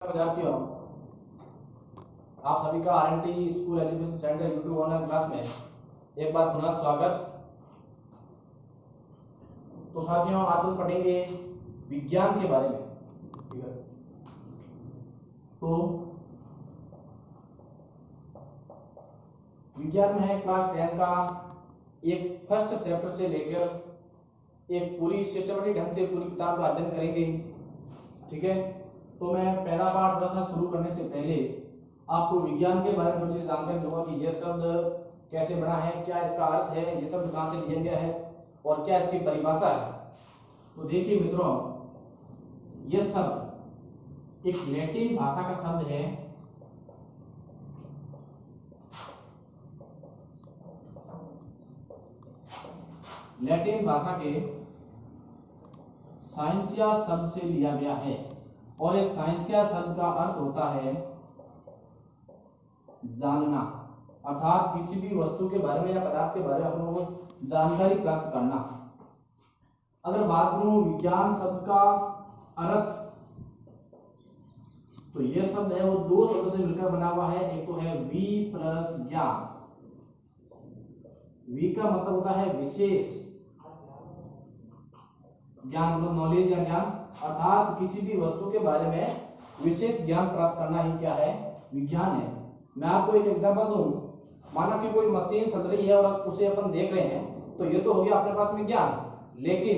विद्यार्थियों, आप सभी का RNT school education centre YouTube online class में एक बार पुनः स्वागत। तो साथियों, आज हम पढ़ेंगे विज्ञान के बारे में। ठीक है, तो विज्ञान में है क्लास 10 का एक फर्स्ट चैप्टर से लेकर एक पूरी सिस्टमेटिक ढंग से पूरी किताब का अध्ययन करेंगे। ठीक है, तो मैं पहला पार्ट थोड़ा सा शुरू करने से पहले आपको विज्ञान के बारे में थोड़ी सी जानकारी दूंगा कि यह शब्द कैसे बना है, क्या इसका अर्थ है, यह शब्द कहाँ से लिया गया है और क्या इसकी परिभाषा है। तो देखिए मित्रों, यह शब्द एक लैटिन भाषा का शब्द है। लैटिन भाषा के साइंसिया शब्द से लिया गया है और इस साइंसिया शब्द का अर्थ होता है जानना, अर्थात किसी भी वस्तु के बारे में या पदार्थ के बारे में हम लोगों को जानकारी प्राप्त करना। अगर बात करूं विज्ञान शब्द का अर्थ, तो यह शब्द है वो दो शब्दों से मिलकर बना हुआ है। एक तो है वी प्लस ज्ञान। वी का मतलब होता है विशेष ज्ञान, मतलब नॉलेज या ज्ञान, अर्थात किसी भी वस्तु के बारे में विशेष ज्ञान प्राप्त करना ही क्या है, विज्ञान है। मैं आपको एक एग्जांपल दूं, माना कि कोई मशीन चल रही है और उसे अपन देख रहे हैं, तो ये तो हो गया अपने पास में ज्ञान, लेकिन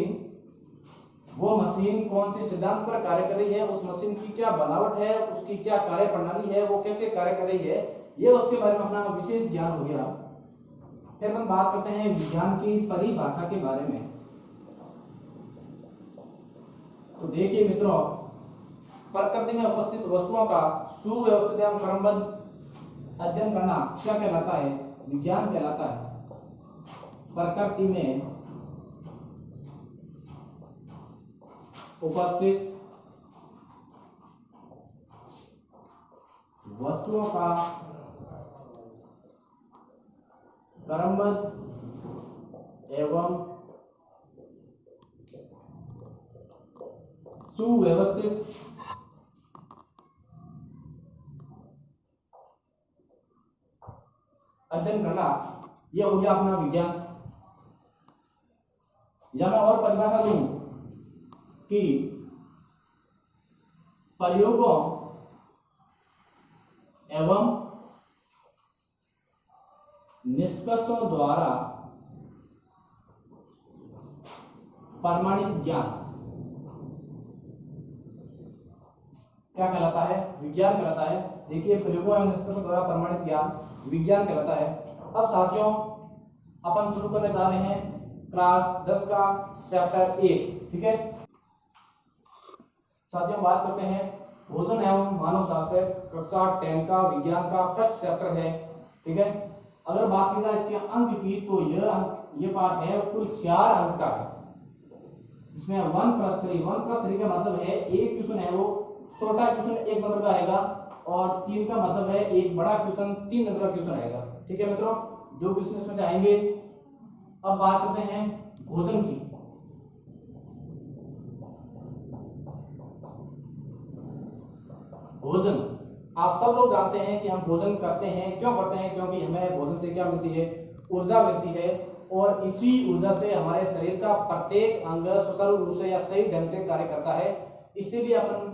वो मशीन कौन से सिद्धांत पर कार्य कर रही है, उस मशीन की क्या बनावट है, उसकी क्या कार्य प्रणाली है, वो कैसे कार्य कर रही है, ये उसके बारे में अपना विशेष ज्ञान हो गया। फिर हम बात करते हैं विज्ञान की परिभाषा के बारे में। तो देखिए मित्रों, प्रकृति में उपस्थित वस्तुओं का सुव्यवस्थित एवं क्रमबद्ध अध्ययन करना क्या कहलाता है, विज्ञान कहलाता है। प्रकृति में उपस्थित वस्तुओं का क्रमबद्ध एवं सुव्यवस्थित अध्ययन करना, यह हो गया अपना विज्ञान। या मैं और परिभाषा दूं कि प्रयोगों एवं निष्कर्षों द्वारा प्रमाणित ज्ञान क्या कहलाता है, विज्ञान कहलाता है। देखिए, प्रयोगों एवं निष्कर्षों द्वारा प्रमाणित ज्ञान विज्ञान कहलाता है। अब साथियों, अपन शुरू करने जा रहे हैं क्लास 10 का चैप्टर 1। ठीक है साथियों, बात करते हैं भोजन एवं मानव शास्त्र, कक्षा 10 का विज्ञान का फर्स्ट चैप्टर है। ठीक है, अगर बात की जाए इसके अंक की, तो ये पार्ट है कुल 4 अंक का है, जिसमें 1+3 का मतलब है एक क्वेश्चन है वो छोटा क्वेश्चन 1 नंबर का आएगा और 3 का मतलब है एक बड़ा क्वेश्चन 3 नंबर का क्वेश्चन आएगा। ठीक है मित्रों, जो क्वेश्चन इसमें से आएंगे। अब बात करते हैं भोजन की। भोजन, आप सब लोग जानते हैं कि हम भोजन करते हैं, क्यों करते हैं, क्योंकि हमें भोजन से क्या मिलती है, ऊर्जा मिलती है, और इसी ऊर्जा से हमारे शरीर का प्रत्येक अंग सुचारू रूप से या सही ढंग से कार्य करता है। इसीलिए अपन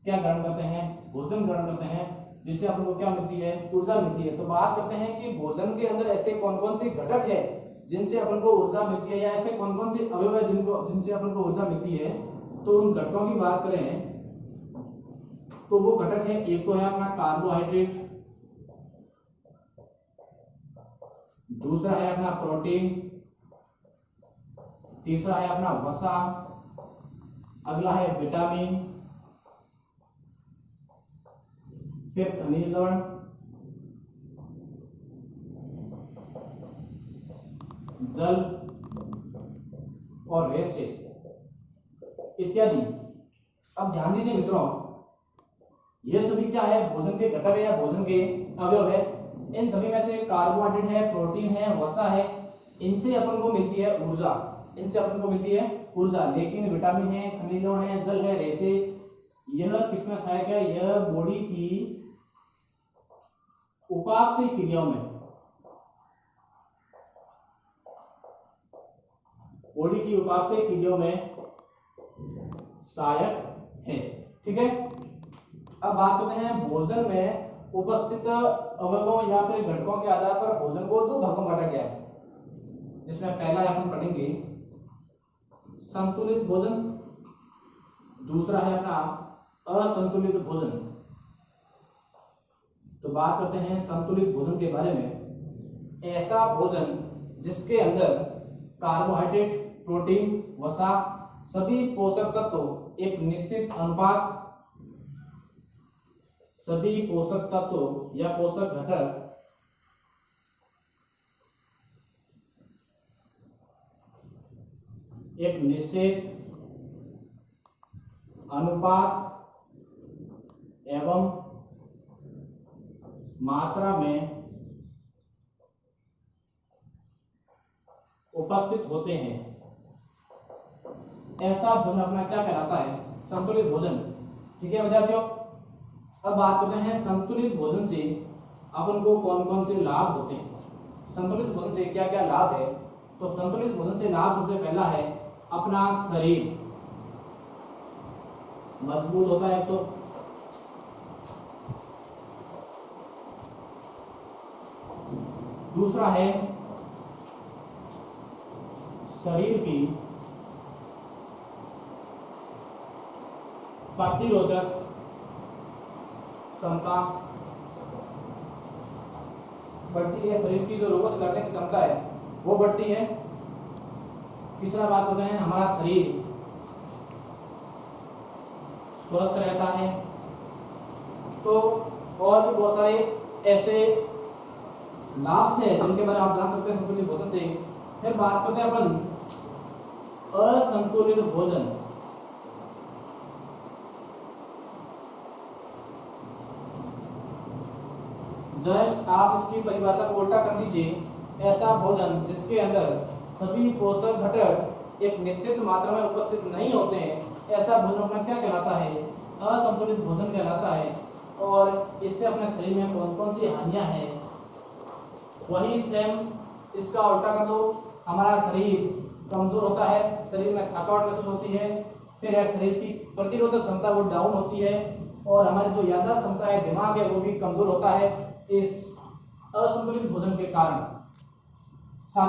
क्या ग्रहण करते हैं, भोजन ग्रहण करते हैं, जिससे अपन को क्या मिलती है, ऊर्जा मिलती है। तो बात करते हैं कि भोजन के अंदर ऐसे कौन कौन से घटक है जिनसे अपन को ऊर्जा मिलती है, या ऐसे कौन कौन से अवयव है जिनसे अपन को ऊर्जा मिलती है। तो उन घटकों की बात करें तो वो घटक है, एक तो है अपना कार्बोहाइड्रेट, दूसरा है अपना प्रोटीन, तीसरा है अपना वसा, अगला है विटामिन, फिर खनिज लवण, जल और रेसे इत्यादि। अब ध्यान दीजिए मित्रों, ये सभी क्या है, भोजन के घटक है या भोजन के अवयव है। इन सभी में से कार्बोहाइड्रेट है, प्रोटीन है, वसा है, इनसे अपन को मिलती है ऊर्जा, लेकिन विटामिन है, खनिज लवण है, जल है, रेसे, यह किसमें सहायक है? यह बॉडी की उपापचय क्रियाओं में, बॉडी की उपापचय क्रियाओं में सहायक है। ठीक है, अब बात करते हैं भोजन में उपस्थित अवयवों या फिर घटकों के आधार पर भोजन को दो भागों में बांटा गया है, जिसमें पहला अपन पढ़ेंगे संतुलित भोजन, दूसरा है अपना असंतुलित भोजन। तो बात करते हैं संतुलित भोजन के बारे में। ऐसा भोजन जिसके अंदर कार्बोहाइड्रेट, प्रोटीन, वसा, सभी पोषक तत्व एक निश्चित अनुपात, सभी पोषक तत्व या पोषक घटक एक निश्चित अनुपात एवं मात्रा में उपस्थित होते हैं, ऐसा भोजन अपना क्या कहलाता है? संतुलित भोजन। ठीक है विद्यार्थियों, अब बात करते हैं संतुलित भोजन से अपन को कौन कौन से लाभ होते हैं। संतुलित भोजन से क्या क्या लाभ है? तो संतुलित भोजन से लाभ सबसे पहला है अपना शरीर मजबूत होता है। तो दूसरा है शरीर की प्रतिरोधक क्षमता बढ़ती है, शरीर की जो रोगों से लड़ने की क्षमता है वो बढ़ती है। तीसरा बात करते हैं हमारा शरीर स्वस्थ रहता है। तो और भी बहुत सारे ऐसे लाभ है जिनके बारे में आप जान सकते हैं संतुलित भोजन से। फिर बात करते हैं अपन असंतुलित भोजन। जस्ट आप इसकी परिभाषा को उल्टा कर दीजिए। ऐसा भोजन जिसके अंदर सभी पोषक घटक एक निश्चित मात्रा में उपस्थित नहीं होते हैं, ऐसा भोजन अपना क्या कहलाता है? असंतुलित भोजन कहलाता है। और इससे अपने शरीर में कौन कौन सी हानियां हैं वही सेम इसका उल्टा कर दो। हमारा शरीर कमजोर होता है, शरीर में थकावट महसूस होती है, फिर शरीर की प्रतिरोधक क्षमता वो डाउन होती है, और हमारी जो याददाश्त क्षमता है, दिमाग है, वो भी कमजोर होता है इस असंतुलित भोजन के कारण।